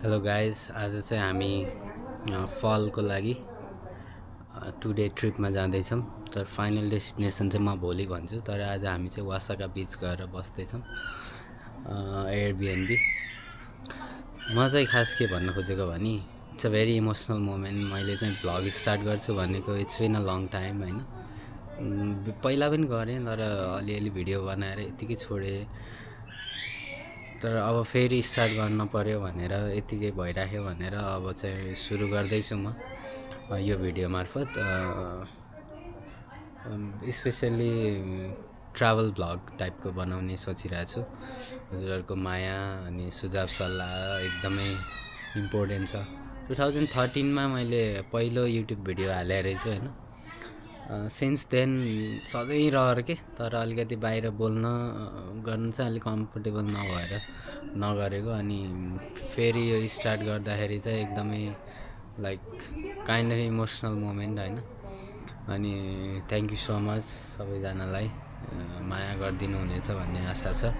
Hello guys, आज चाहिँ हामी फलको लागि 2 डे ट्रिपमा जाँदैछौँ। तर फाइनल डेस्टिनेसन चाहिँ म भोलि भन्छु। तर आज हामी चाहिँ वासाका बीच गएर बस्दैछौँ एयरबिएनबी। म चाहिँ खास के भन्न खोजेको भने it's a very emotional moment. मैले चाहिँ भ्लग स्टार्ट गर्छु भनेको it's been a long time होइन। पहिला पनि गरेँ तर अलिअलि भिडियो बनाएर यतिकै छोडेँ। तर अब फेरि स्टार्ट गर्न पर्यो भनेर यतिकै भइराख्यो भनेर अब चाहिँ सुरु गर्दैछु म यो भिडियो मार्फत। स्पेसल्ली ट्राभल भ्लग टाइपको बनाउने सोचिरहेको छु। हजुरहरूको माया अनि सुझाव सल्लाह एकदमै इम्पोर्टेन्ट छ। 2013 मा मैले पहिलो युट्युब भिडियो हाले रहेछु होइन। सिन्स देन सधैँ रहर के, तर अलिकति बाहिर बोल्न गर्न चाहिँ अलिक कम्फर्टेबल नभएर नगरेको। अनि फेरि यो स्टार्ट गर्दाखेरि चाहिँ एकदमै like kind of emotional moment होइन। अनि थ्याङ्क यू सो मच सबैजनालाई, माया गरिदिनु हुनेछ भन्ने आशा छ।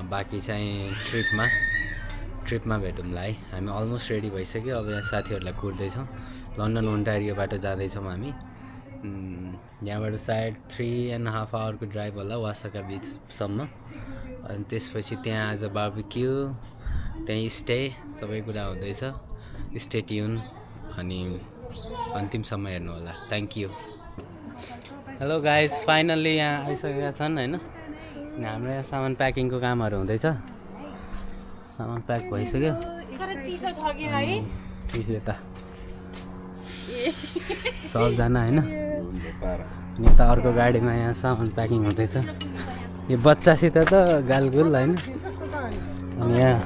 बाँकी चाहिँ ट्रिपमा भेटौँला है। हामी अलमोस्ट रेडी भइसक्यो। अब यहाँ साथीहरूलाई कुर्दैछौँ। लन्डन ओन्टारियोबाट जाँदैछौँ हामी। यहाँबाट सायद 3.5 आवरको ड्राइभ होला वासाका बिचसम्म। अनि त्यसपछि त्यहाँ आज बार्बिक्यू, त्यहीँ स्टे, सबै कुरा हुँदैछ। स्टे ट्युन अनि अन्तिमसम्म हेर्नु होला। Thank you. Hello guys, finally यहाँ आइसकेका छन् होइन। हाम्रो यहाँ सामान प्याकिङको कामहरू हुँदैछ। सामान प्याक भइसक्यो। चिसो त सबजना होइन। यता अर्को गाडीमा यहाँ सामान प्याकिङ हुँदैछ। यो बच्चासित त गालगुल होइन। अनि यहाँ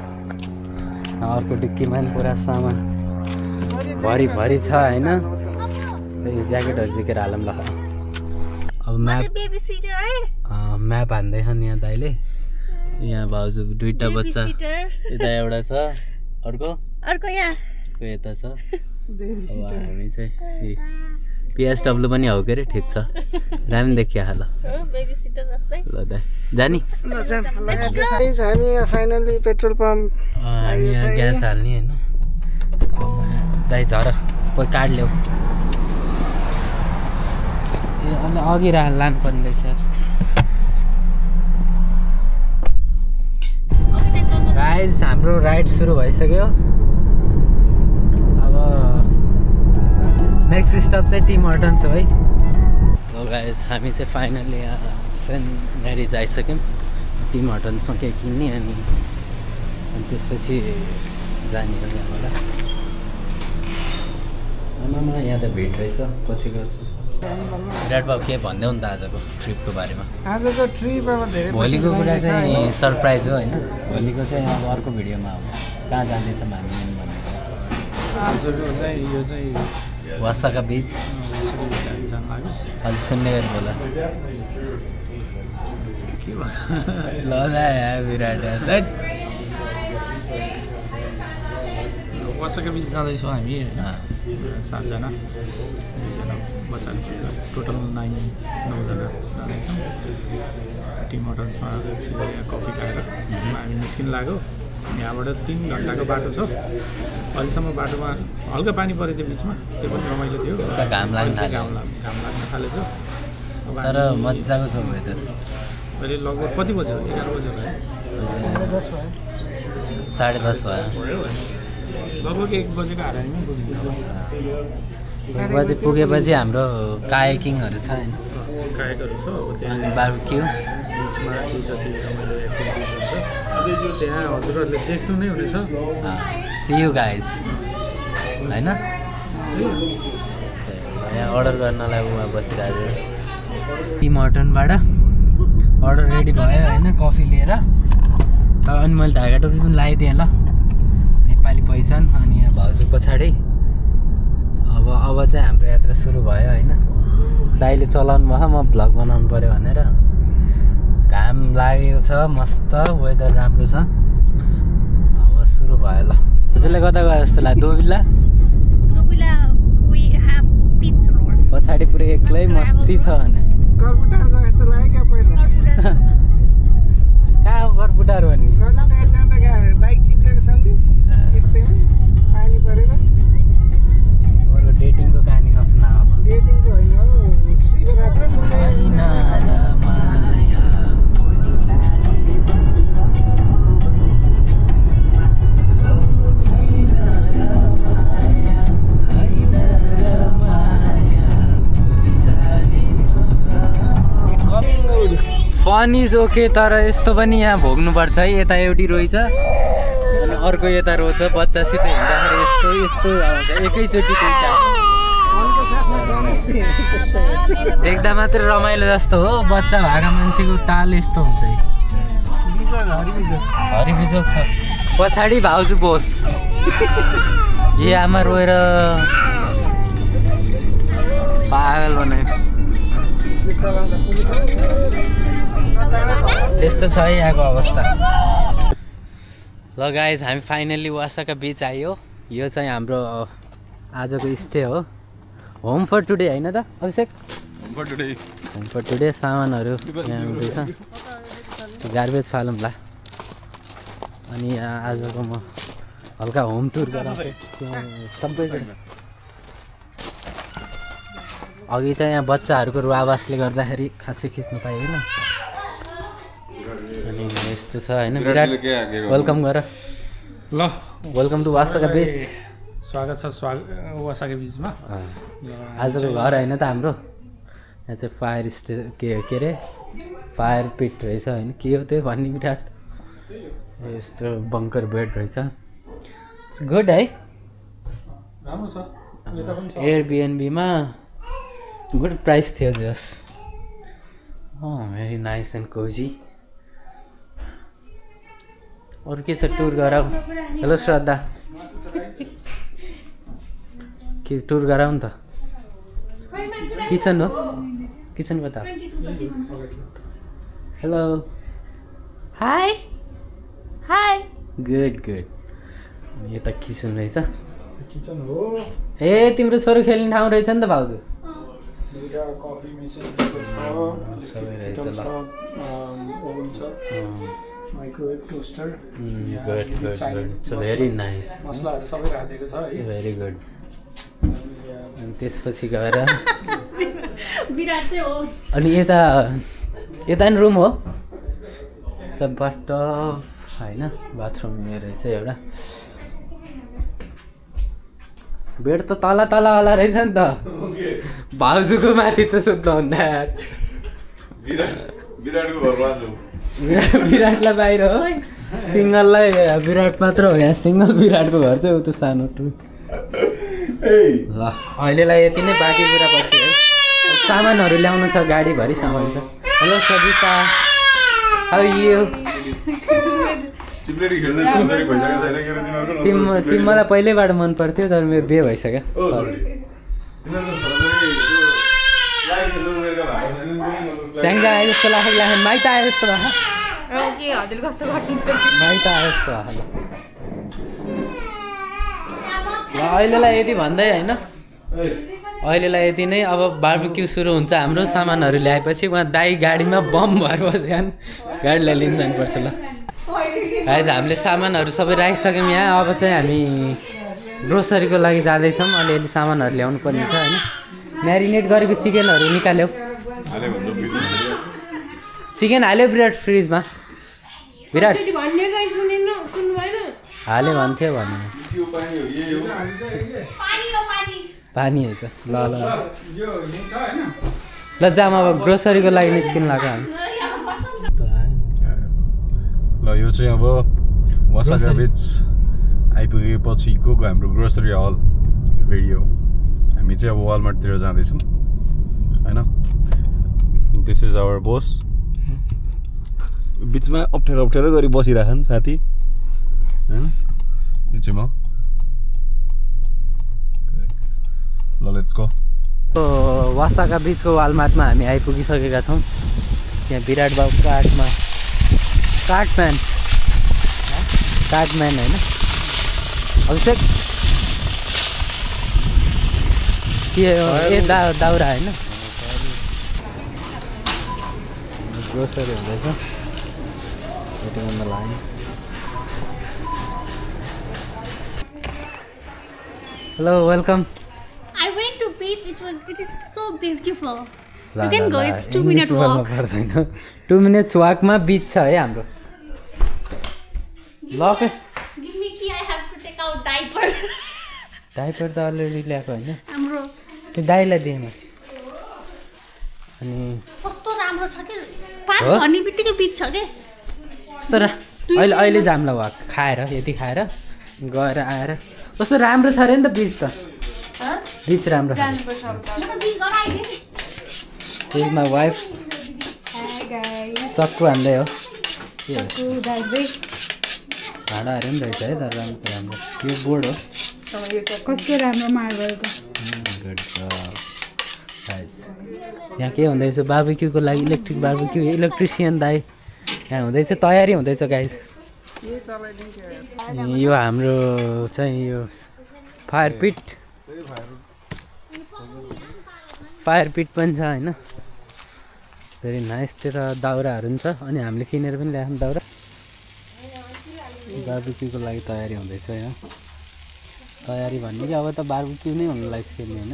अर्को डिक्कीमा पनि पुरा सामान भरि छ होइन। ज्याकेटहरू झिकेर हालौँ ल। अब म्याप हान्दैछन् यहाँ दाइले। यहाँ भाउजू दुईवटा बच्चा, यता एउटा छ, अर्को यहाँ यता छ। हामी चाहिँ पिएसडब्लु पनि हो के अरे। ठिक छ, राम्रै देखिया ल। ल दाइ जानी हामी फाइनली पेट्रोल पम्प हामी यहाँ ग्यास हाल्ने होइन। दाइ झर कोही कार्ड ल्याऊ। ए अलि अघि लानुपर्ने रहेछ। गाइज हाम्रो राइड सुरु भइसक्यो। अब नेक्स्ट स्टप चाहिँ टिम हर्टन्स हो है। हो गाइज, हामी चाहिँ फाइनली यहाँ सेन्ट मेरिज आइसक्यौँ। टिम हर्टन्समा केही किन्ने अनि त्यसपछि जाने हो यहाँबाट। आमामा यहाँ त भिड रहेछ। पछि गर्छु। विराट बाबु के भन्दै हुन् त आजको ट्रिपको बारेमा? आजको ट्रिप अब धेरै भोलिको कुरा चाहिँ सरप्राइज हो होइन। भोलिको चाहिँ अब अर्को भिडियोमा अब कहाँ जाँदैछौँ हामी मेन भनेको। आजको चाहिँ यो चाहिँ वासाका बीच। अलि सुन्ने गरी बोला के भयो ल विराट। वासाका बीच जाँदैछौँ हामी होइन। 7जना, 2जना बच्चा, टोटल 9जना जाँदैछौँ। टिम हर्टन्समा कफी खाएर हामी निस्किन लाग्यो। यहाँबाट 3 घन्टाको बाटो छ। अहिलेसम्म बाटोमा हल्का पानी परेको थियो बिचमा, त्यो पनि रमाइलो थियो। घाम लाग्न थालेछ। तर मजाको छ वेदर। अहिले लगभग कति बज्यो? 11 बज्यो होला है। 10:30 भयो। लगभग 1 बजेको हाराहारीमा पुग्यो। 1 बजे पुगेपछि हाम्रो कायाकिङहरू छ होइन। कायकहरू छ। अब त्यहाँ बार्बिक्यू बिचमा जे जति रमाइलो एक्टिभिटिज हुन्छ त्यहाँ हजुरहरूले देख्नु नै हुनेछ। सी यू गाइज होइन। यहाँ अर्डर गर्नलाई उहाँ बसिरहेको छ। टिम हर्टनबाट अर्डर रेडी भयो होइन, कफी लिएर। अनि मैले ढाका टोपी पनि लगाइदिएँ ल, नेपाली पहिचान। अनि यहाँ भाउजू पछाडि। अब चाहिँ हाम्रो यात्रा सुरु भयो होइन। दाइले चलाउनु भयो, म भ्लग बनाउनु पऱ्यो भनेर। घाम लागेको छ, मस्त वेदर राम्रो छ। अब सुरु भयो ल। त्यसले कता गयो जस्तो लाग्यो? दोबिल्ला पछाडि पुरै एक्लै मस्ती छ भने। कर्पुटार गयो जस्तो लाग्यो क्या पहिला। कहाँ हो कर्पुटार भन्ने? बाइक चिप्लेको सम्झिस्? फन इज ओके तर यस्तो पनि यहाँ भोग्नुपर्छ है। यता एउटी रोइछ अनि अर्को यता रोन्छ। बच्चासित हिँड्दाखेरि यस्तो यस्तो आउँछ एकैचोटि देख्दा मात्रै रमाइलो जस्तो हो। बच्चा भएको मान्छेको ताल यस्तो हुन्छ है। हरिबिजोग छ पछाडि भाउजू बोस। ए आमा रोएर पागल बनायो। त्यस्तो छ है यहाँको अवस्था। ल गाइज हामी फाइनल्ली वासाका बिच आयो। यो चाहिँ हाम्रो आजको स्टे हो। होम फर टुडे होइन त अभिषेक? होम फर टुडे सामानहरू यहाँ हुँदैछ। गार्बेज फालौँला। अनि आजको म हल्का होम टुर गराउँछु सबै। अघि चाहिँ यहाँ बच्चाहरूको रुवावासले गर्दाखेरि खासै खिच्नु पाइएन। अनि यस्तो छ होइन। विराट वेलकम गर। ल वेलकम टु वासाका बिच। स्वागत छ वासाका बिचमा। आजको घर होइन त हाम्रो। यहाँ चाहिँ फायर के अरे फायर पिट रहेछ होइन। के हो त्यो भन्ने विराट? यस्तो बङ्कर बेड रहेछ। इट्स गुड है। राम्रो छ। एयरबिएनबीमा गुड प्राइस थियो जस। Very nice and cosy. अरू के छ टुर गराऊ। हेलो श्रद्धा के टुर गराऊ नि त। किचन हो किचन बता। Hello hi high good good. यो त किचन रहेछ। किचन हो। ए तिम्रो छोरो खेल्ने ठाउँ रहेछ नि त भाउजू। कफी मेसिन सबै रहेछ ल। ओभन छ। Microwave toaster. Good good good. It's very nice. मसलाहरू सबै राखेको छ है। Very good. अनि त्यसपछि गएर विराट चाहिँ होस्ट। अनि यता यता नि रुम हो त। बाथटब होइन बाथरुम यो रहेछ एउटा। बेड त तल तलवाला रहेछ नि त। भाउजूको माथि त सुत्नु हुँदा विराटलाई बाहिर हो। सिङ्गललाई विराट मात्र हो यहाँ। सिङ्गल विराटको घर चाहिँ उता सानो टु। ल अहिलेलाई यति नै। बाँकी कुरा पछि है। सामानहरू ल्याउनु छ गाडीभरि सामान छ। Hello Sabita how you? तिमीलाई पहिल्यैबाट मन पर्थ्यो तर मेरो बिहे भइसक्यो। स्याङ्जा आयो जस्तो लाग्यो। माइत आयो जस्तो भयो। माइत आयो जस्तो भयो। ल अहिलेलाई यति भन्दै होइन। अहिलेलाई यति नै। अब बार्बिक्यू सुरु हुन्छ हाम्रो। सामानहरू ल्याएपछि उहाँ दाइ गाडीमा बम भएर बस्यो। गाडीलाई लिनु जानुपर्छ ल। आज हामीले सामानहरू सबै राखिसक्यौँ यहाँ। अब चाहिँ हामी ग्रोसरीको लागि जाँदैछौँ। अलिअलि सामानहरू ल्याउनु पर्ने छ होइन। म्यारिनेट गरेको चिकनहरू निकाल्यौ। चिकन हाल्यो विराट फ्रिजमा। विराट हाल्यो भन्थ्यो भन्नु। पानी हुन्छ। ल ल ल जाम अब ग्रोसरीको लागि निस्किनु लाग्यो हामी। ल यो चाहिँ अब वासाका बिच आइपुगेपछिको हाम्रो ग्रोसरी हल भिडियो। हामी चाहिँ अब वालमार्टतिर जाँदैछौँ होइन। This is our boss. बिचमा अप्ठ्यारो अप्ठ्यारो गरी बसिरहेछन् साथी होइन। यो चाहिँ म। ल लेट्स गो। वासाका बिचको वालमार्टमा हामी आइपुगिसकेका छौँ। यहाँ विराट बाबु काठम्यान होइन। अभिषेक के ए दाउरा होइन। ग्रोसरी हुँदैछ। Hello welcome. I went to beach. It is so beautiful. You can go. It's 2-minute walk. 2 minutes walk मा बीच छ है हाम्रो। Lock Give me key. I have to take out diaper. Diaper त अलरेडी ल्याएको होइन। हाम्रो त्यो दाइलाई दिएँ म। अनि कस्तो राम्रो छ कि पानी झर्ने बित्तिकै पिच्छ के कस्तो अहिले जाम्ला भयो खाएर यति खाएर गएर आएर कस्तो राम्रो छ अरे नि त बिच त बिच राम्रो छ माई वाइफ सक्कु हान्दै हो भाँडाहरू पनि रहेछ है तर राम्रो यो बोर्ड हो कस्तो राम्रो मार्बल त यहाँ के हुँदैछ बार्बिक्यूको लागि इलेक्ट्रिक बार्बिक्यू इलेक्ट्रिसियन दाइ यहाँ हुँदैछ तयारी हुँदैछ गाइज यो हाम्रो चाहिँ यो फायर पिट पनि छ होइन धेरै नाइस त्यता दाउराहरू पनि छ अनि हामीले किनेर पनि ल्याएको दाउरा बार्बिक्यूको लागि तयारी हुँदैछ यहाँ तयारी भन्ने कि अब त बार्बिक्यू नै हुनु लाग्छ होइन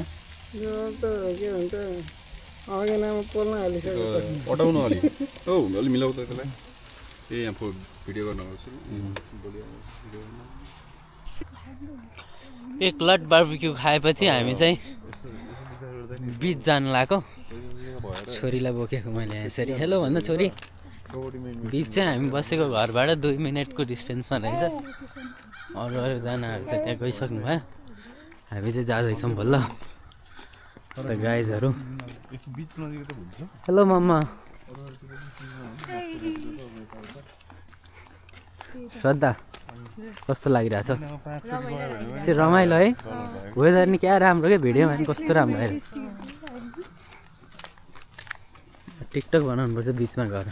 हटाउनु अलि अलि मिलाउ त त्यसलाई यहाँ भिडियो गर्न एक लट बार्बिक्यू खाएपछि हामी चाहिँ बिच जानु लाग्यो छोरीलाई बोकेको मैले यसरी हेलो भन्न छोरी बिच चाहिँ हामी बसेको घरबाट 2 मिनटको डिस्टेन्समा रहेछ अरू जनाहरू चाहिँ त्यहाँ गइसक्नु भयो हामी चाहिँ जाँदैछौँ बल्ल त गाइजहरू हेलो मम्मा श्रद्धा कस्तो लागिरहेछ यसरी रमाइलो है वेदर नि क्या राम्रो क्या भिडियोमा पनि कस्तो राम्रो आयो टिकटक बनाउनु पर्छ बिचमा गएर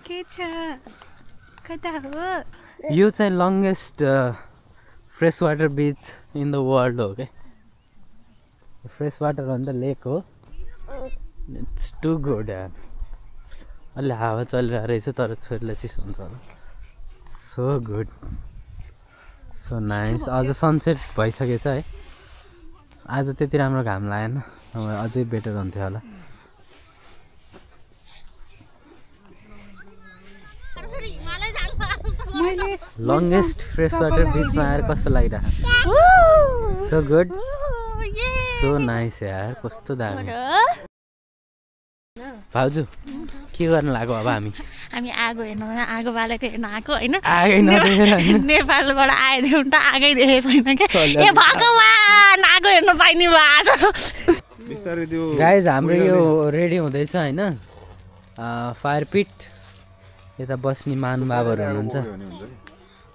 के छ कता हो यो चाहिँ longest fresh water beach in the world हो क्या फ्रेस वाटर भन्दा लेक हो इट्स टु गुड अलि हावा चलिरहेको रहेछ तर छोरीलाई चिसो हुन्छ होला सो गुड सो नाइस अझ सनसेट भइसकेछ है आज त्यति राम्रो घाम लागेन अझै बेटर हुन्थ्यो होला लङ्गेस्ट फ्रेस वाटर बिचमा आएर कस्तो लागिरहेको सो गुड सो नाइस यार कस्तो दामी भाउजू के गर्न लाग्यो अब हामी आगो हेर्नु आगो बालेको हेर्नु आएको होइन आगै नदेखेर नेपालबाट आइदिउँ त आगै देखेको छैन क्या ए भगवान् आगो हेर्नु पाइने भयो गाइज हाम्रो यो रेडी हुँदैछ होइन फायर पिट यता बस्ने महानुभावहरू हुनुहुन्छ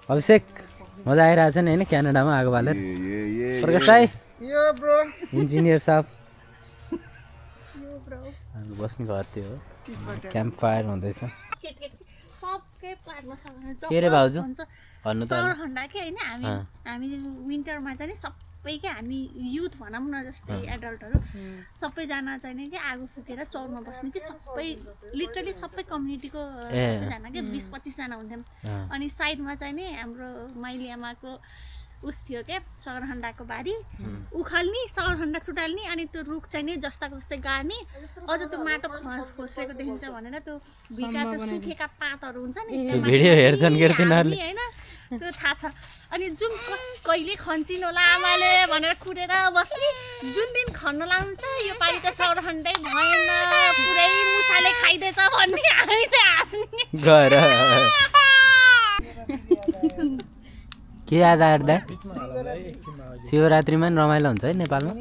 अभिषेक मजा आइरहेछ नि होइन क्यानाडामा आगो बालेर प्रकाश राई इन्जिनियर साहब बस्ने घर त्यो हो क्याम्प फायर हुँदैछ के रे भाउजू भन्नु त खण्डा के होइन हामी विन्टरमा चाहिँ नि सबैकै हामी युथ भनौँ न जस्तै एडल्टहरू सबैजना चाहिँ नि कि आगो फुकेर चौरमा बस्ने कि सबै लिटरली सबै कम्युनिटीको सबैजना के 20-25 जना हुन्थ्यौँ अनि साइडमा चाहिँ नि हाम्रो माइली आमाको उस थियो क्या सगरखण्डाको बारी उखाल्ने सगरखण्डा चुटाल्ने अनि त्यो रुख चाहिँ नि जस्ताको जस्तै गाड्ने अझ त्यो माटो खोस्रेको देखिन्छ भनेर त्यो भिका त्यो सुकेका पातहरू हुन्छ नि भिडियो हेर्छन् के तिनीहरूले हैन त्यो थाहा छ अनि जुन कहिले खन्चिन होला आमाले भनेर कुरेर बस्ने जुन दिन खन्न लाउँछ यो पालि त सगरखण्डै भएन पुरै मुसाले खाइदिएछ भन्ने हामी चाहिँ हाँस्ने गएर के याद आएर दा शिवरात्रिमा पनि रमाइलो हुन्छ है नेपालमा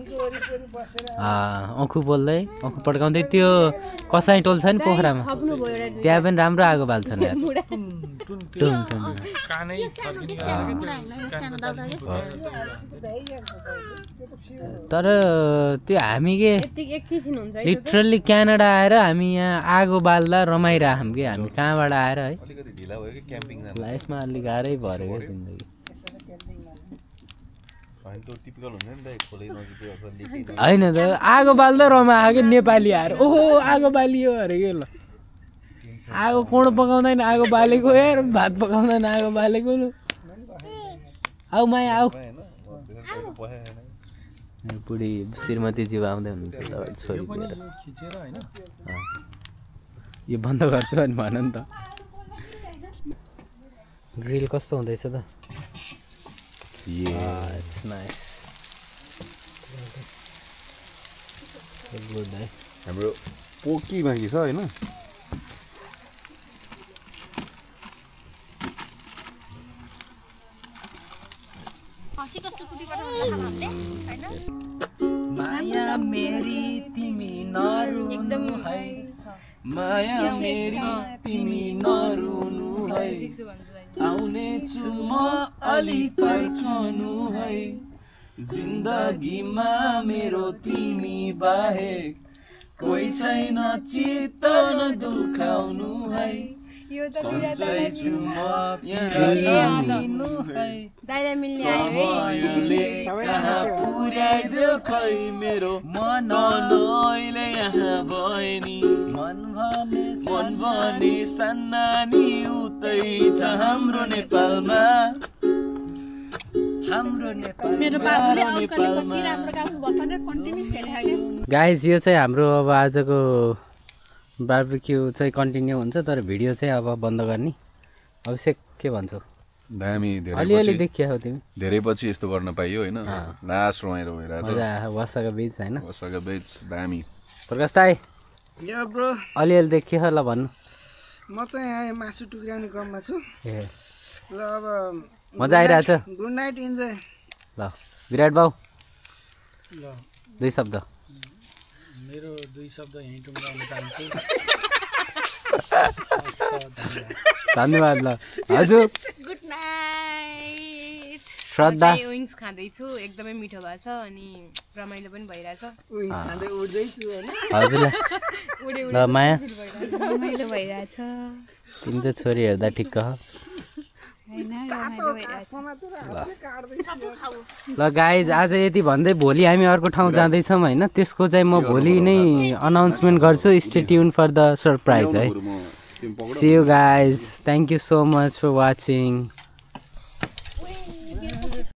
औँखु बोल्दै औँखु पड्काउँदै त्यो कसाई टोल छ नि पोखरामा त्यहाँ पनि राम्रो आगो बाल्छन् यार तर त्यो हामी के लिटरली क्यानाडा आएर हामी यहाँ आगो बाल्दा रमाइरहेको कि हामी कहाँबाट आएर है लाइफमा अलिक गाह्रै भएर क्या जिन्दगी होइन त आगो बाल्दा रमायो कि नेपाली आएर ओहो आगो बालियो अरे के ल आगो कोण पकाउँदैन आगो बालेको यार भात पकाउँदैन आगो बालेको लु आऊ माया आऊ बुढी श्रीमतीज्यू आउँदै हुनुहुन्छ छोरी लिएर यो बन्द गर्छु भने भन नि त ग्रिल कस्तो हुँदैछ त it's nice so good हाम्रो पोकी बाँकी छ होइन हँसीको सुकुटी पठाउनु हामीले हैन माया मेरी तिमी नरुनु है माया मेरी तिमी नरुनु है आउने छु म अलि पर्खनु है जिन्दगीमा मेरो तिमी बाहेक कोही छैन चित्त नदुखाउनु है सन्चै छु म यहाँ है दाइलाई मिल्ने आयो समयले कहाँ पुर्याइदियो खै मेरो मनले यहाँ भयो नि मन भने सन्नानी उतै छ हाम्रो नेपालमा मेरो बाबुले अङ्कलले कति राम्रो गाउनु भएको भनेर कन्टिन्युस हेरेको के गाइस यो चाहिँ हाम्रो अब आजको बार्बिक्यू चाहिँ कन्टिन्यू हुन्छ तर भिडियो चाहिँ अब बन्द गर्ने अभिषेक के भन्छौ दामी अलिअलि देखिया हो तिमी धेरै पछि यस्तो गर्न पाइयो होइन लास्ट रमाइलो भइरहेछ वर्षाको बीच होइन वर्षाको बीच दामी प्रकाश दाइ यो ब्रो अलिअलि देखियो ल भन्नु म चाहिँ यहाँ मासु टुक्राउने क्रममा छु ए ल अब मजा आइरहेछ गुड नाइट इन्जोय ल विराट बाउ ल 2 शब्द मेरो 2 शब्द यहीँ टुङ्गाउन चाहन्छु धन्यवाद ल हजुर गुड नाइट श्रद्धा विङ्स खाँदैछु एकदमै मिठो भएको छ अनि रमाइलो पनि भइरहेछ विङ्स खाँदै उड्दैछु होइन हजुरलाई ल माया रमाइलो भइरहेछ तिमी त छोरी हेर्दा ठिक्क हो होइन रमाइलो भइरहेछ ल गाइज आज यति भन्दै भोलि हामी अर्को ठाउँ जाँदैछौँ होइन त्यसको चाहिँ म भोलि नै अनाउन्समेन्ट गर्छु stay tune for the surprise है see you guys thank you so much for watching